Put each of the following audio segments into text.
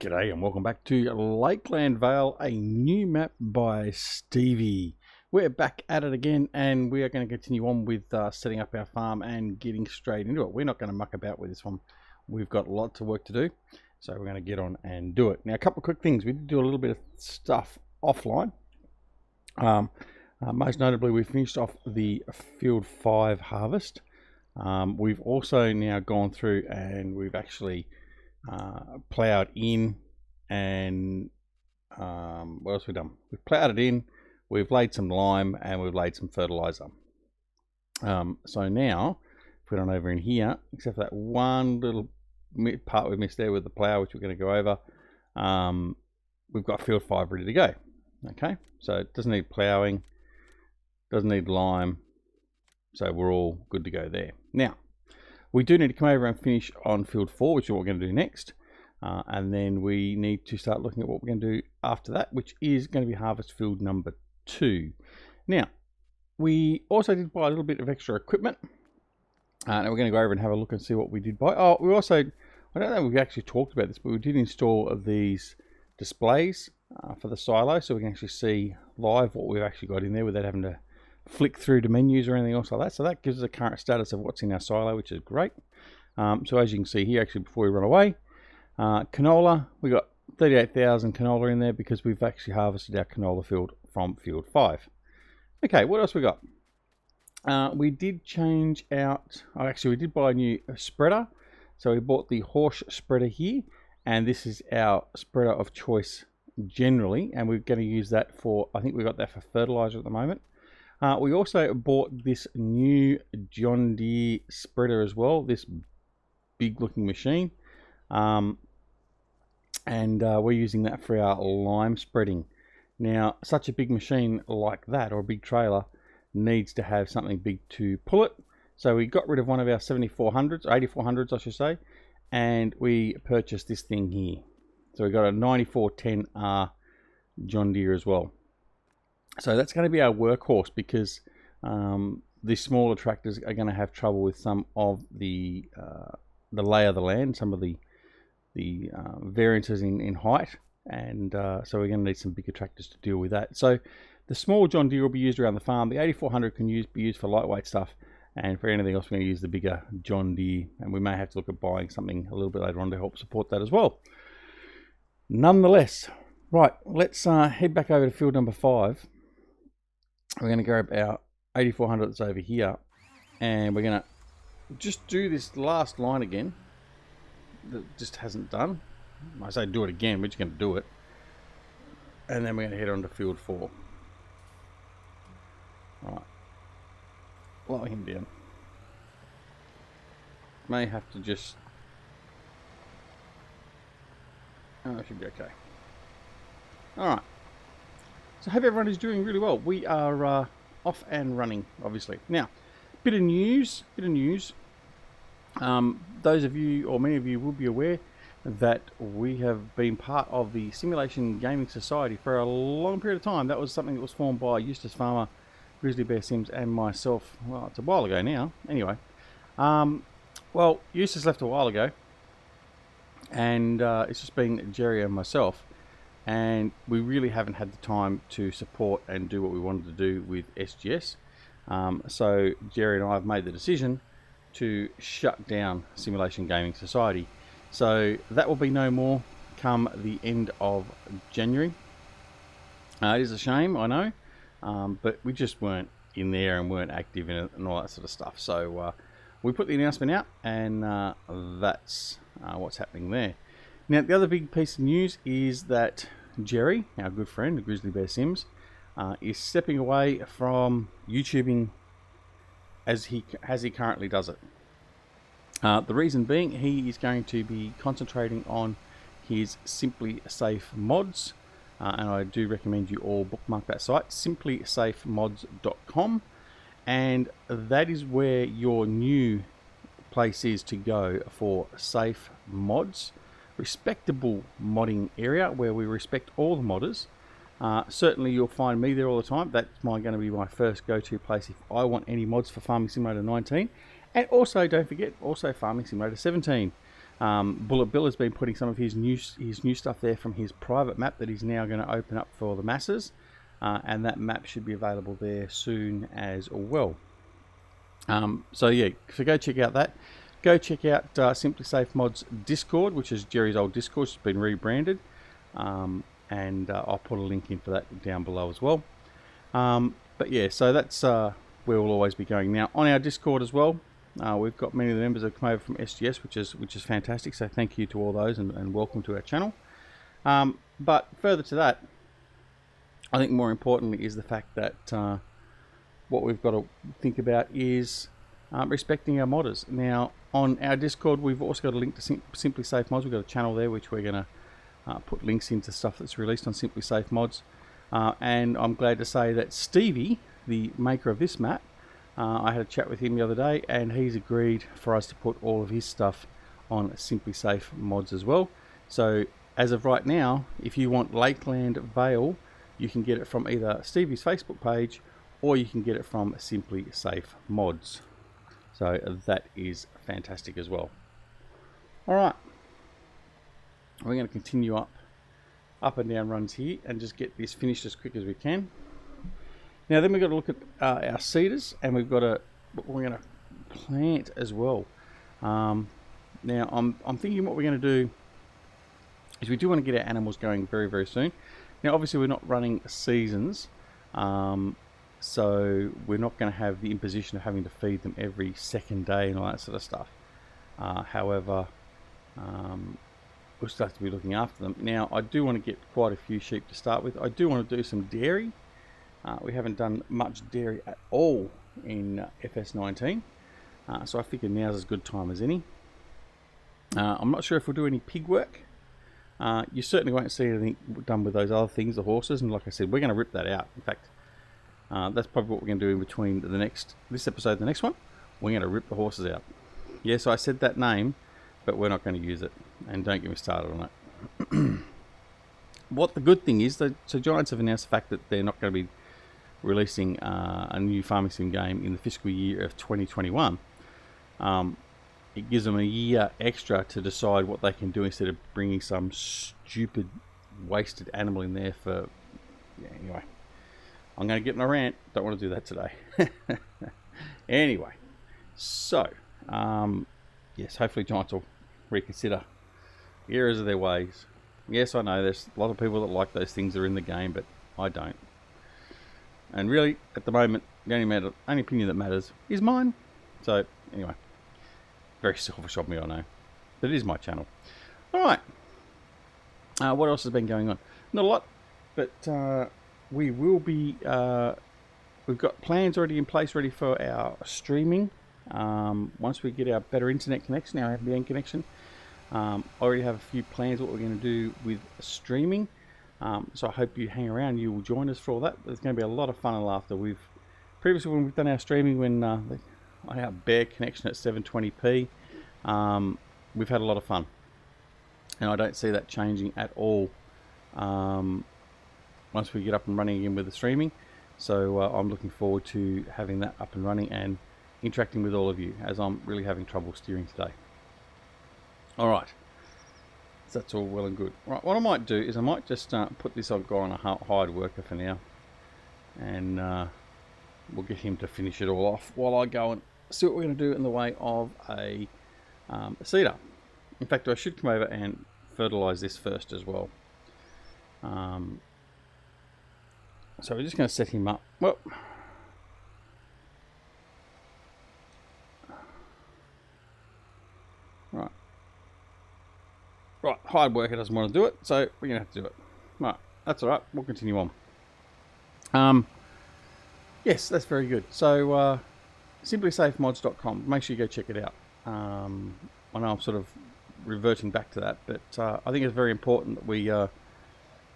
G'day and welcome back to LakeLand Vale, a new map by Stevie. We're back at it again and we are going to continue on with setting up our farm and getting straight into it. We're not going to muck about with this one. We've got lots of work to do, so we're going to get on and do it. Now, a couple of quick things. We did do a little bit of stuff offline. Most notably, we finished off the Field 5 harvest. We've also now gone through and we've actually ploughed in, and what else have we done? We've ploughed it in, we've laid some lime, and we've laid some fertilizer. So now, if we're on over in here, except for that one little part we missed there with the plough, which we're going to go over, we've got Field 5 ready to go. Okay, so it doesn't need ploughing, doesn't need lime, so we're all good to go there. Now, we do need to come over and finish on Field 4, which is what we're going to do next. And then we need to start looking at what we're going to do after that, which is going to be Harvest Field number 2. Now, we also did buy a little bit of extra equipment. And we're going to go over and have a look and see what we did buy. Oh, we also, I don't know if we've actually talked about this, but we did install these displays for the silo, so we can actually see live what we've actually got in there without having to flick through to menus or anything else like that. So that gives us a current status of what's in our silo, which is great. So as you can see here, actually before we run away, canola, we got 38,000 canola in there because we've actually harvested our canola field from Field 5. Okay, what else we got? We did change out, we did buy a new spreader. So we bought the horse spreader here, and this is our spreader of choice generally, and we're going to use that for, I think we got that for fertilizer at the moment. We also bought this new John Deere spreader as well, this big looking machine. And we're using that for our lime spreading. Now, such a big machine like that, or a big trailer, needs to have something big to pull it. So we got rid of one of our 7400s, 8400s I should say, and we purchased this thing here. So we got a 9410R John Deere as well. So that's going to be our workhorse because the smaller tractors are going to have trouble with some of the lay of the land, some of the variances in height, and so we're going to need some bigger tractors to deal with that. So the small John Deere will be used around the farm. The 8400 can be used for lightweight stuff, and for anything else we're going to use the bigger John Deere, and we may have to look at buying something a little bit later on to help support that as well. Nonetheless, right, let's head back over to field number 5. We're going to grab our 8400 that's over here, and we're going to just do this last line again that just hasn't done. I say do it again, we're just going to do it, and then we're going to head on to Field 4. Alright, lower him down. May have to just, it should be okay. Alright, so I hope everyone is doing really well. We are off and running, obviously. Now, bit of news. Those of you, or many of you, will be aware that we have been part of the Simulation Gaming Society for a long period of time. That was something that was formed by Eustace Farmer, GrizzlyBearSims, and myself. Well, it's a while ago now. Anyway, well, Eustace left a while ago, and it's just been Jerry and myself. And we really haven't had the time to support and do what we wanted to do with SGS. So Jerry and I have made the decision to shut down Simulation Gaming Society. So that will be no more come the end of January. It is a shame, I know, but we just weren't in there and weren't active in it and all that sort of stuff. So we put the announcement out, and that's what's happening there. Now, the other big piece of news is that Jerry, our good friend, GrizzlyBearSims, is stepping away from YouTubing as he currently does it. The reason being, he is going to be concentrating on his Simply Safe mods, and I do recommend you all bookmark that site, simplysafemods.com, and that is where your new place is to go for safe mods. Respectable modding area where we respect all the modders. Certainly you'll find me there all the time. That's going to be my first go-to place if I want any mods for Farming Simulator 19. And also, don't forget, also Farming Simulator 17. Bullet Bill has been putting some of his new stuff there from his private map that he's now going to open up for the masses, and that map should be available there soon as well. So yeah, so go check out that. Go check out Simply Safe Mods Discord, which is Jerry's old Discord. It's been rebranded, and I'll put a link in for that down below as well. But yeah, so that's where we'll always be going. Now on our Discord as well, we've got many of the members that come over from SGS, which is fantastic. So thank you to all those, and welcome to our channel. But further to that, I think more importantly is the fact that what we've got to think about is respecting our modders. Now on our Discord, we've also got a link to Simply Safe Mods. We've got a channel there which we're going to put links into stuff that's released on Simply Safe Mods. And I'm glad to say that Stevie, the maker of this map, I had a chat with him the other day, and he's agreed for us to put all of his stuff on Simply Safe Mods as well. So as of right now, if you want LakeLand Vale, you can get it from either Stevie's Facebook page, or you can get it from Simply Safe Mods. So that is fantastic as well. Alright, we're going to continue up and down runs here and just get this finished as quick as we can. Now then we've got to look at our cedars, and we're going to plant as well. Now I'm thinking what we're going to do is we do want to get our animals going very, very soon. Now obviously we're not running seasons, so we're not going to have the imposition of having to feed them every second day and all that sort of stuff. However, we'll still have to be looking after them. Now I do want to get quite a few sheep to start with. I do want to do some dairy. We haven't done much dairy at all in FS19, so I figure now's as good time as any. I'm not sure if we'll do any pig work. You certainly won't see anything done with those other things, the horses, and like I said, we're going to rip that out. In fact, that's probably what we're going to do in between this episode and the next one. We're going to rip the horses out. Yes, I said that name, but we're not going to use it, and don't get me started on it. What the good thing is, so Giants have announced the fact that they're not going to be releasing a new farming sim game in the fiscal year of 2021. It gives them a year extra to decide what they can do instead of bringing some stupid wasted animal in there for... Yeah, anyway, I'm going to get in a rant. Don't want to do that today. Anyway, so yes, hopefully Giants will reconsider the errors of their ways. Yes, I know there's a lot of people that like those things that are in the game, but I don't. And really, at the moment, the only opinion that matters is mine. So, anyway, very selfish of me, I know. But it is my channel. Alright. What else has been going on? Not a lot, but we will be... we've got plans already in place, ready for our streaming. Once we get our better internet connection, our FBN connection. I already have a few plans what we're going to do with streaming. So I hope you hang around, you will join us for all that. There's going to be a lot of fun and laughter. Previously when we've done our streaming, when I had a bare connection at 720p, we've had a lot of fun. And I don't see that changing at all once we get up and running again with the streaming. So I'm looking forward to having that up and running and interacting with all of you, as I'm really having trouble steering today. Alright. So that's all well and good. Right, what I might do is I might just put this guy on a hired worker for now, and we'll get him to finish it all off while I go and see what we're going to do in the way of a cedar. In fact, I should come over and fertilise this first as well. So we're just going to set him up. Well, right. Right, hired worker doesn't want to do it, so we're going to have to do it. Right, that's alright, we'll continue on. Yes, that's very good. So, simplysafemods.com, make sure you go check it out. I know I'm sort of reverting back to that, but I think it's very important that we,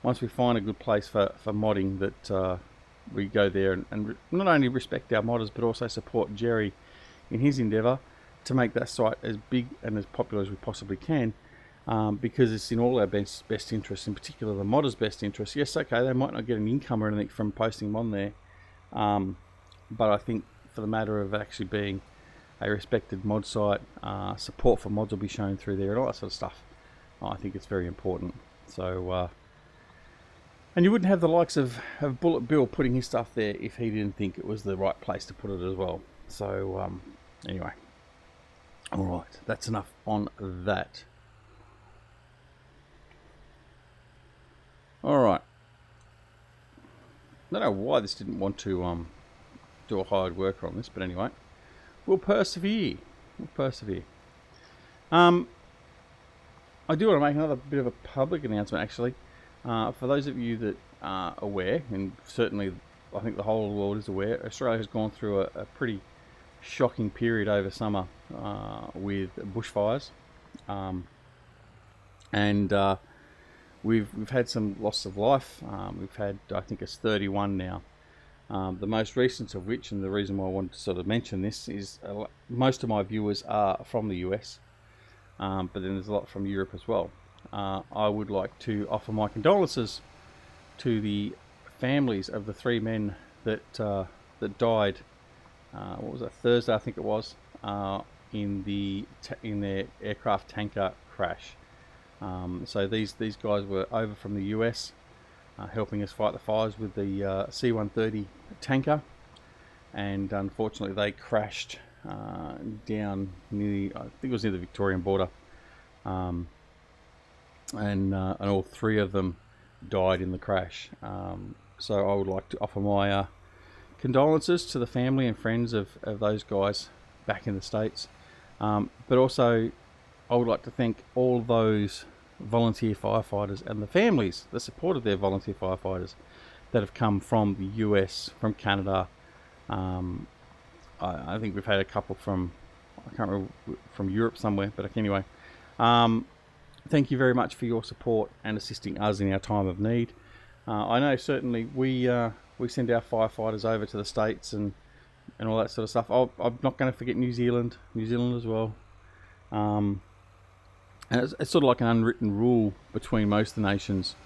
once we find a good place for modding, that we go there and not only respect our modders, but also support Jerry in his endeavour to make that site as big and as popular as we possibly can. Because it's in all our best interests, in particular the modders' best interests. Yes, okay, they might not get an income or anything from posting them on there, but I think for the matter of actually being a respected mod site. Support for mods will be shown through there and all that sort of stuff. I think it's very important. So, and you wouldn't have the likes of Bullet Bill putting his stuff there if he didn't think it was the right place to put it as well. So, anyway. Alright, that's enough on that. Alright. I don't know why this didn't want to do a hired worker on this, but anyway. We'll persevere. We'll persevere. I do want to make another bit of a public announcement, actually. For those of you that are aware, and certainly I think the whole world is aware, Australia has gone through a pretty shocking period over summer with bushfires. And we've had some loss of life. We've had, I think it's 31 now. The most recent of which, and the reason why I wanted to sort of mention this, is most of my viewers are from the US, but then there's a lot from Europe as well. I would like to offer my condolences to the families of the 3 men that died. What was it, Thursday I think it was, in their aircraft tanker crash. So these guys were over from the US, helping us fight the fires with the C-130 tanker, and unfortunately they crashed down near, I think it was near the Victorian border, and all 3 of them died in the crash. So I would like to offer my condolences to the family and friends of those guys back in the States, but also I would like to thank all those volunteer firefighters and the families that supported their volunteer firefighters that have come from the US, from Canada. I think we've had a couple from, I can't remember, from Europe somewhere, but anyway. Thank you very much for your support and assisting us in our time of need. I know certainly we send our firefighters over to the States and all that sort of stuff. I'm not going to forget New Zealand as well. And it's sort of like an unwritten rule between most of the nations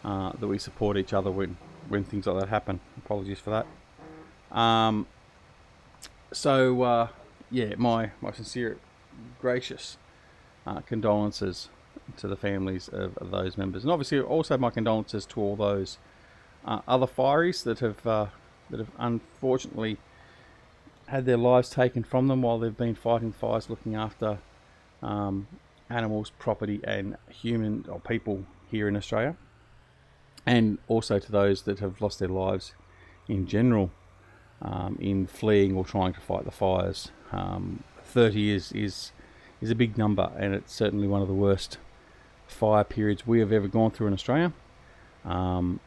that we support each other when things like that happen. Apologies for that. Yeah, my sincere, gracious condolences to the families of those members, and obviously also my condolences to all those other fireys that have unfortunately had their lives taken from them while they've been fighting fires, looking after animals, property and human or people here in Australia, and also to those that have lost their lives in general in fleeing or trying to fight the fires. 30 is a big number, and it's certainly one of the worst fire periods we have ever gone through in Australia. A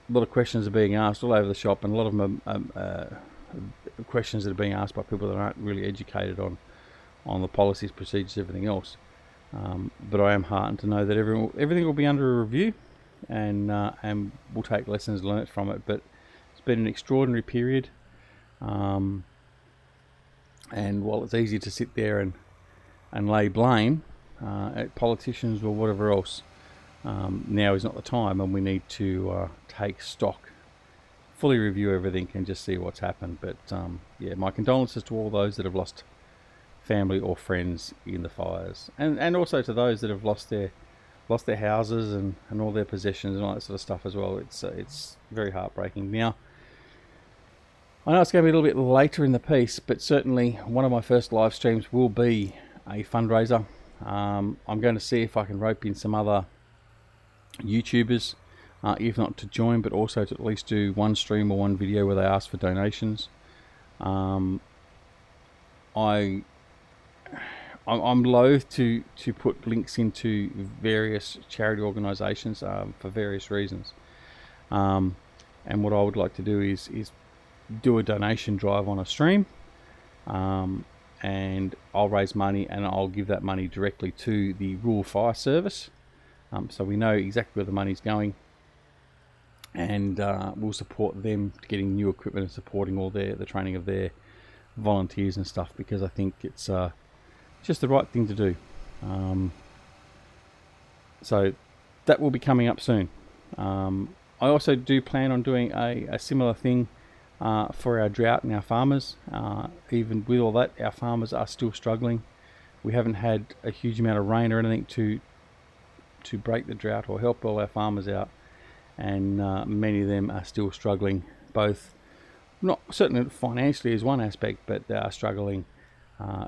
lot of questions are being asked all over the shop, and a lot of them are questions that are being asked by people that aren't really educated on the policies, procedures, everything else. But I am heartened to know that everything will be under a review, and we'll take lessons learnt from it. But it's been an extraordinary period, and while it's easy to sit there and lay blame at politicians or whatever else, now is not the time, and we need to take stock, fully review everything, and just see what's happened. But yeah, my condolences to all those that have lost family or friends in the fires, and also to those that have lost their houses and all their possessions and all that sort of stuff as well. It's very heartbreaking. Now, I know it's going to be a little bit later in the piece, but certainly one of my first live streams will be a fundraiser. I'm going to see if I can rope in some other YouTubers, if not to join, but also to at least do one stream or one video where they ask for donations. I'm loath to put links into various charity organisations for various reasons, and what I would like to do is do a donation drive on a stream, and I'll raise money and I'll give that money directly to the Rural Fire Service, so we know exactly where the money's going, and we'll support them getting new equipment and supporting all the training of their volunteers and stuff, because I think it's just the right thing to do. So that will be coming up soon. I also do plan on doing a similar thing for our drought and our farmers. Even with all that, our farmers are still struggling. We haven't had a huge amount of rain or anything to break the drought or help all our farmers out, and many of them are still struggling, both not certainly financially as one aspect, but they are struggling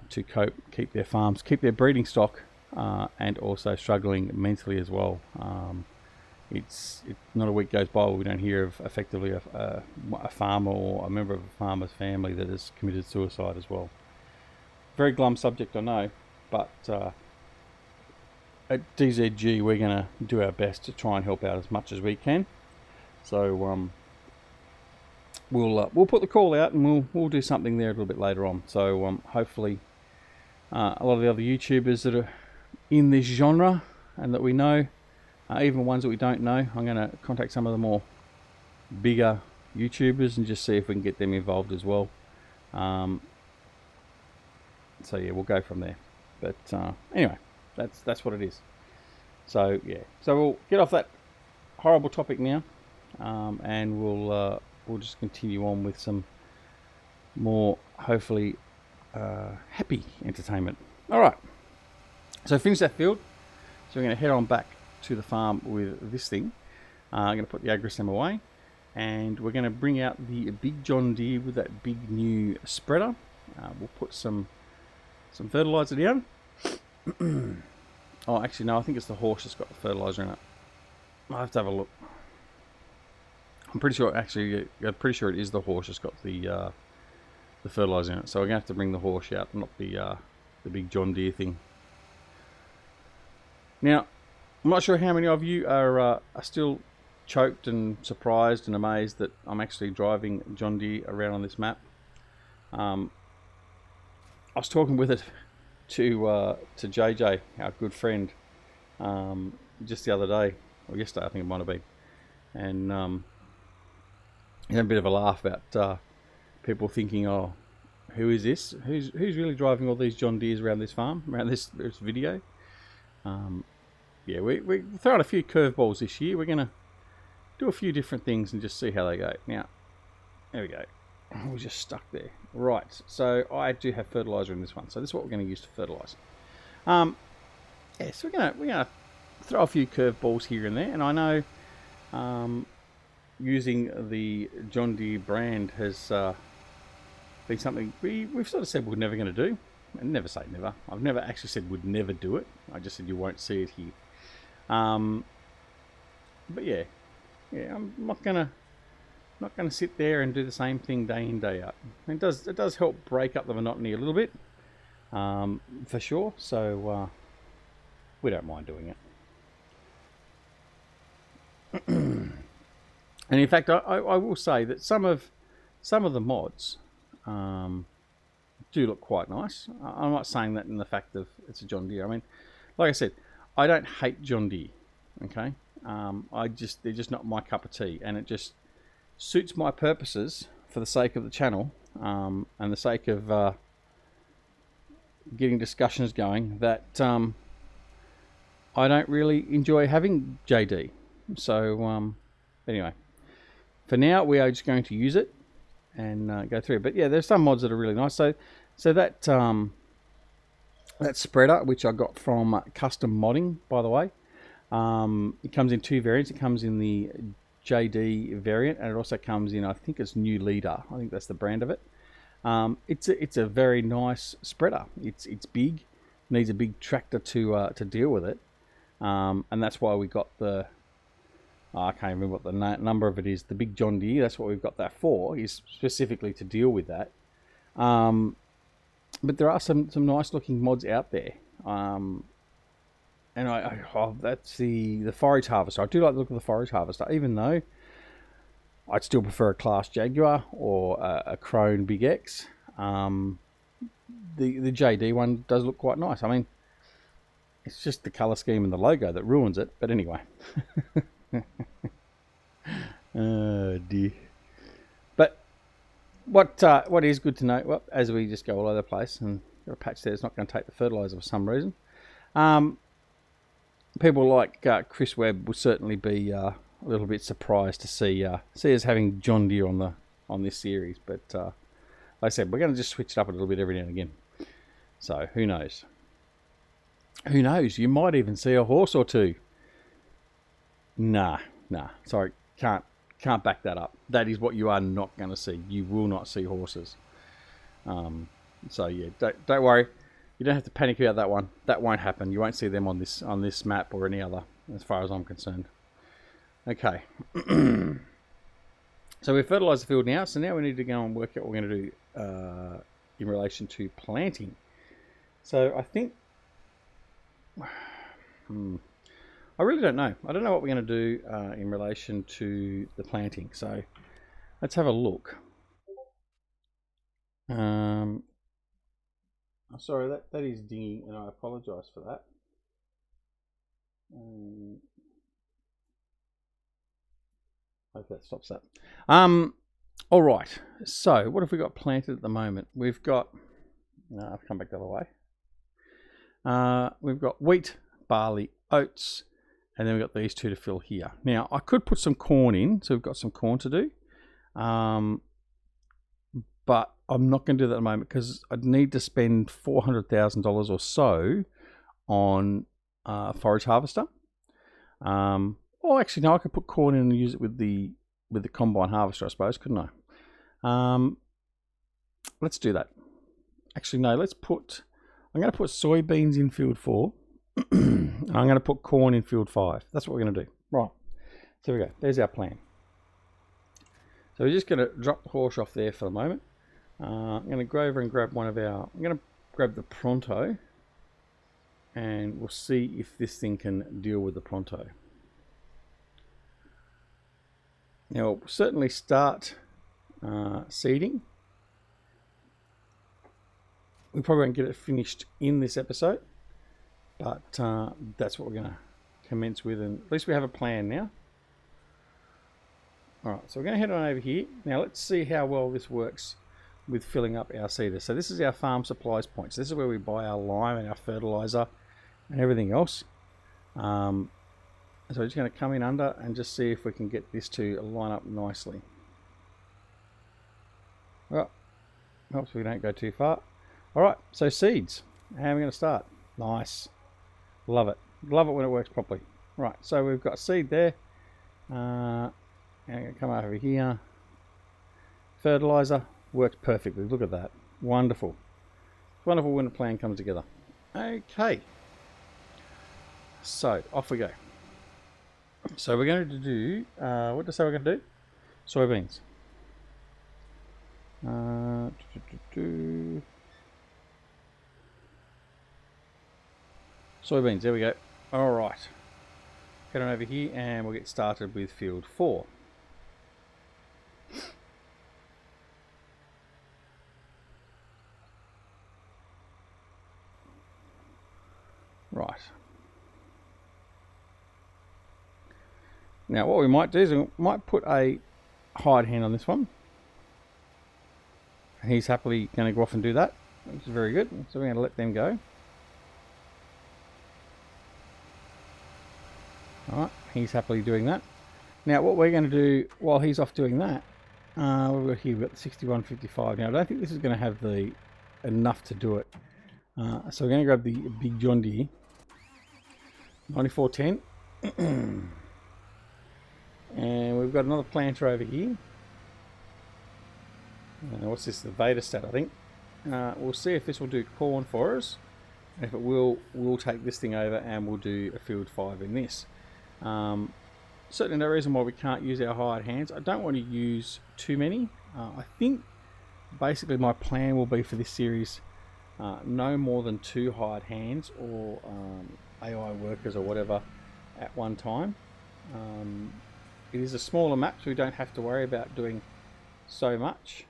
to cope, keep their farms, keep their breeding stock, and also struggling mentally as well. It's not a week goes by where we don't hear of effectively a farmer or a member of a farmer's family that has committed suicide as well. Very glum subject, I know, but at DZG we're going to do our best to try and help out as much as we can. So we'll put the call out, and we'll do something there a little bit later on. So hopefully a lot of the other YouTubers that are in this genre and that we know, even ones that we don't know, I'm going to contact some of the more bigger YouTubers and just see if we can get them involved as well. So yeah, we'll go from there. But anyway, that's what it is. So yeah, so we'll get off that horrible topic now, and we'll just continue on with some more, hopefully, happy entertainment. All right, so finish that field. So we're going to head on back to the farm with this thing. I'm going to put the AgriSim away, and we're going to bring out the big John Deere with that big new spreader. We'll put some fertilizer down. Oh, actually no, I think it's the horse that's got the fertilizer in it. I'll have to have a look. I'm pretty sure it is the horse that's got the fertilizer in it. So we're going to have to bring the horse out, not the big John Deere thing. Now, I'm not sure how many of you are still choked and surprised and amazed that I'm actually driving John Deere around on this map. I was talking with it to JJ, our good friend, just the other day, or yesterday I think it might have been, and he had a bit of a laugh about people thinking, oh, who is this? Who's really driving all these John Deeres around this farm, around this video? Yeah, we're throwing a few curveballs this year. We're going to do a few different things and just see how they go. Now, there we go. We're just stuck there. Right, so I do have fertilizer in this one. So this is what we're going to use to fertilize. Yeah, so we're gonna throw a few curveballs here and there. And I know using the John Deere brand has been something we've sort of said we're never going to do. And never say never. I've never actually said we'd never do it. I just said you won't see it here. But yeah, I'm not gonna sit there and do the same thing day in, day out. It does help break up the monotony a little bit, for sure. So we don't mind doing it. And in fact, I will say that some of the mods do look quite nice. I'm not saying that in the fact of it's a John Deere. I mean, like I said, I don't hate John Deere. Okay, they're just not my cup of tea, and it just suits my purposes for the sake of the channel, and the sake of getting discussions going, that I don't really enjoy having JD. So anyway, for now we are just going to use it and go through it. But yeah, there's some mods that are really nice. So that that spreader, which I got from Custom Modding, by the way, it comes in two variants. It comes in the JD variant, and it also comes in, I think it's New Leader. I think that's the brand of it. It's a very nice spreader. It's big, needs a big tractor to deal with it, and that's why we got the. I can't remember what the number of it is. The big John Deere. That's what we've got that for. Is specifically to deal with that. But there are some nice looking mods out there. And that's the forage harvester. I do like the look of the forage harvester, even though I'd still prefer a Class Jaguar or a Krone Big X. The JD one does look quite nice. I mean, it's just the color scheme and the logo that ruins it. But anyway. Oh dear. But what is good to know, well, as we just go all over the place, and got a patch there that's not going to take the fertilizer for some reason. People like Chris Webb will certainly be a little bit surprised to see us having John Deere on on this series. But like I said, we're going to just switch it up a little bit every now and again. So who knows? Who knows? You might even see a horse or two. Nah. Sorry, can't back that up. That is what you are not going to see. You will not see horses. So yeah, don't worry. You don't have to panic about that one. That won't happen. You won't see them on this map or any other, as far as I'm concerned. Okay. So we've fertilised the field now. So now we need to go and work out what we're going to do in relation to planting. So I think I really don't know. I don't know what we're going to do in relation to the planting. So let's have a look. Sorry, that is dinging, and I apologise for that. Hope that stops that. All right. So what have we got planted at the moment? We've got. I've come back the other way. We've got wheat, barley, oats, and then we've got these two to fill here. Now I could put some corn in, so we've got some corn to do. But I'm not going to do that at the moment because I'd need to spend $400,000 or so on forage harvester. Or actually, no, I could put corn in and use it with the combine harvester, I suppose, couldn't I? Let's do that. Actually, no. I'm going to put soybeans in field 4. I'm going to put corn in field 5. That's what we're going to do. Right. So we go. There's our plan. So we're just going to drop the horse off there for the moment. I'm going to go over and grab I'm going to grab the pronto, and we'll see if this thing can deal with the pronto. Now we'll certainly start seeding. We probably won't get it finished in this episode, but that's what we're going to commence with, and at least we have a plan now. Alright, so we're going to head on over here. Now let's see how well this works with filling up our seeder. So this is our farm supplies points. This is where we buy our lime and our fertilizer and everything else. So we're just going to come in under and just see if we can get this to line up nicely. Well, helps we don't go too far. Alright, so seeds. How are we going to start? Nice. Love it. Love it when it works properly. Right, so we've got seed there. I'm going to come over here. Fertilizer works perfectly. Look at that. Wonderful. It's wonderful when a plan comes together. Okay. So, off we go. So we're going to do, what did I say we're going to do? Soybeans. Soybeans, there we go. Alright. Get on over here and we'll get started with field 4. Right. Now what we might do is we might put a hide hand on this one. He's happily going to go off and do that, which is very good. So we're going to let them go. Alright, he's happily doing that. Now what we're going to do while he's off doing that, we've got here, we've got the 6155. Now I don't think this is going to have the enough to do it. So we're going to grab the big John Deere 9410. And we've got another planter over here. What's this? The Vedastat, I think. We'll see if this will do corn for us. And if it will, we'll take this thing over and we'll do a field 5 in this. Certainly no reason why we can't use our hired hands. I don't want to use too many. I think basically my plan will be for this series no more than 2 hired hands or AI workers or whatever at one time. It is a smaller map, so we don't have to worry about doing so much.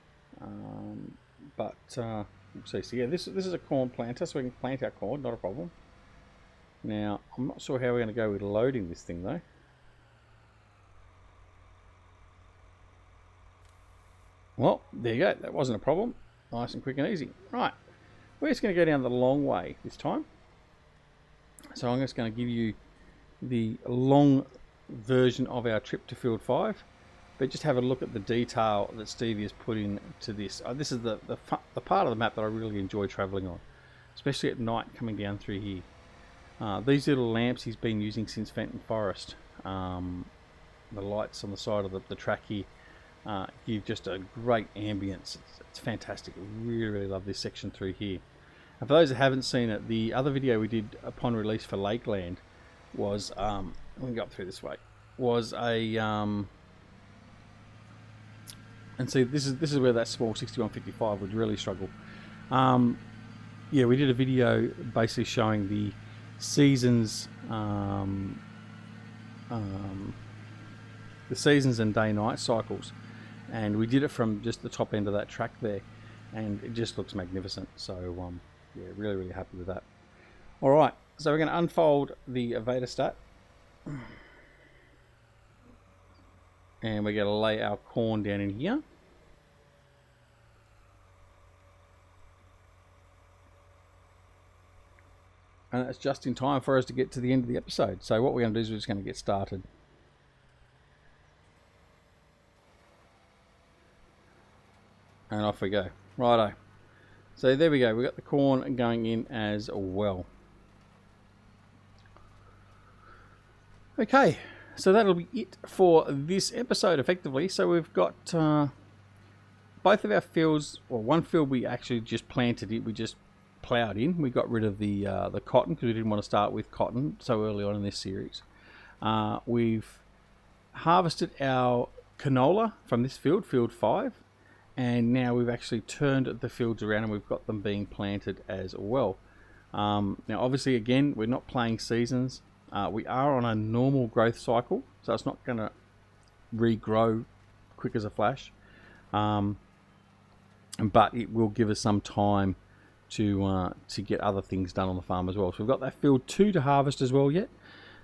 But we'll see. So yeah, this is a corn planter, so we can plant our corn, not a problem. Now I'm not sure how we're going to go with loading this thing though. Well, there you go. That wasn't a problem. Nice and quick and easy. Right, we're just going to go down the long way this time. So I'm just going to give you the long version of our trip to field 5. but just have a look at the detail that Stevie has put into this. This is the part of the map that I really enjoy travelling on, especially at night coming down through here. These little lamps he's been using since Fenton Forest. The lights on the side of the track here give just a great ambience. It's fantastic. I really love this section through here. And for those that haven't seen it, the other video we did upon release for Lakeland was, let me go up through this way, was a, and see this is where that small 6155 would really struggle. Yeah, we did a video basically showing the seasons, the seasons and day-night cycles, and we did it from just the top end of that track there, and it just looks magnificent. So yeah, really happy with that. All right, so we're going to unfold the Vader stat, and we're going to lay our corn down in here. And that's just in time for us to get to the end of the episode. So what we're going to do is we're just going to get started. And off we go. Righto. So there we go. We've got the corn going in as well. Okay. So that'll be it for this episode effectively. So we've got both of our fields, or one field we actually just planted it. We just ploughed in. We got rid of the cotton because we didn't want to start with cotton so early on in this series. We've harvested our canola from this field, field 5, and now we've actually turned the fields around and we've got them being planted as well. Now obviously again, we're not playing seasons. We are on a normal growth cycle, so it's not going to regrow quick as a flash, but it will give us some time to get other things done on the farm as well. So we've got that field 2 to harvest as well yet,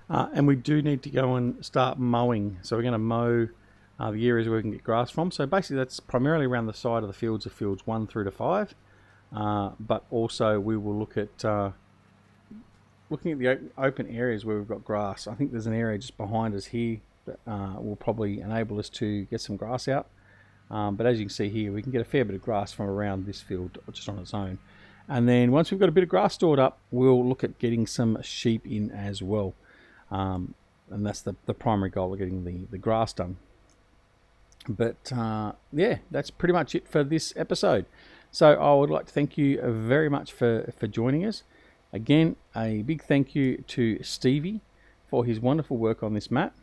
and we do need to go and start mowing. So we're going to mow the areas where we can get grass from. So basically that's primarily around the side of the fields of fields 1 through to 5, but also we will look at looking at the open areas where we've got grass. I think there's an area just behind us here that will probably enable us to get some grass out, but as you can see here, we can get a fair bit of grass from around this field just on its own. And then once we've got a bit of grass stored up, we'll look at getting some sheep in as well. And that's the primary goal of getting the grass done. But yeah, that's pretty much it for this episode. So I would like to thank you very much for joining us. Again, a big thank you to Stevie for his wonderful work on this map.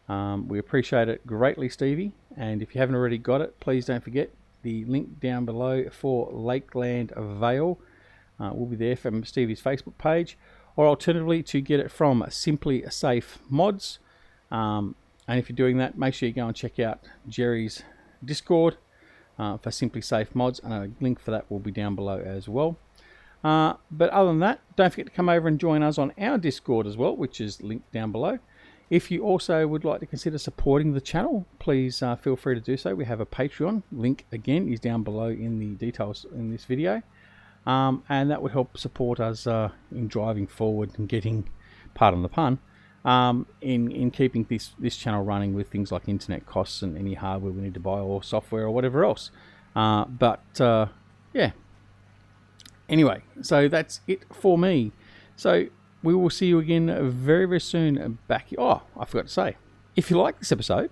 We appreciate it greatly, Stevie. And if you haven't already got it, please don't forget the link down below for LakeLand Vale will be there from Stevie's Facebook page, or alternatively to get it from Simply Safe Mods. And if you're doing that, make sure you go and check out Jerry's Discord for Simply Safe Mods, and a link for that will be down below as well. But other than that, don't forget to come over and join us on our Discord as well, which is linked down below. If you also would like to consider supporting the channel, please feel free to do so. We have a Patreon. Link, again, is down below in the details in this video. And that would help support us in driving forward and getting, pardon the pun, in keeping this channel running with things like internet costs and any hardware we need to buy or software or whatever else. Yeah. Anyway, so that's it for me. So we will see you again very soon back here. Oh, I forgot to say, if you like this episode,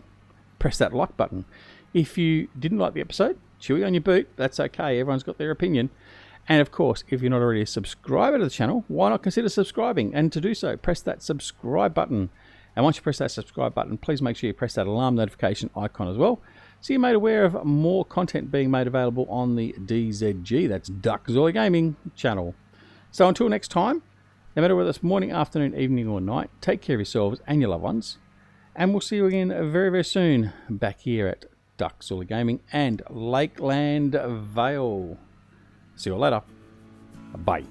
press that like button. If you didn't like the episode, chewy on your boot. That's okay. Everyone's got their opinion. And of course, if you're not already a subscriber to the channel, why not consider subscribing? And to do so, press that subscribe button. And once you press that subscribe button, please make sure you press that alarm notification icon as well, so you're made aware of more content being made available on the DZG, that's Duckzilla Gaming channel. So until next time, no matter whether it's morning, afternoon, evening or night, take care of yourselves and your loved ones. And we'll see you again very soon back here at Duckzilla Gaming and LakeLand Vale. See you later. Bye.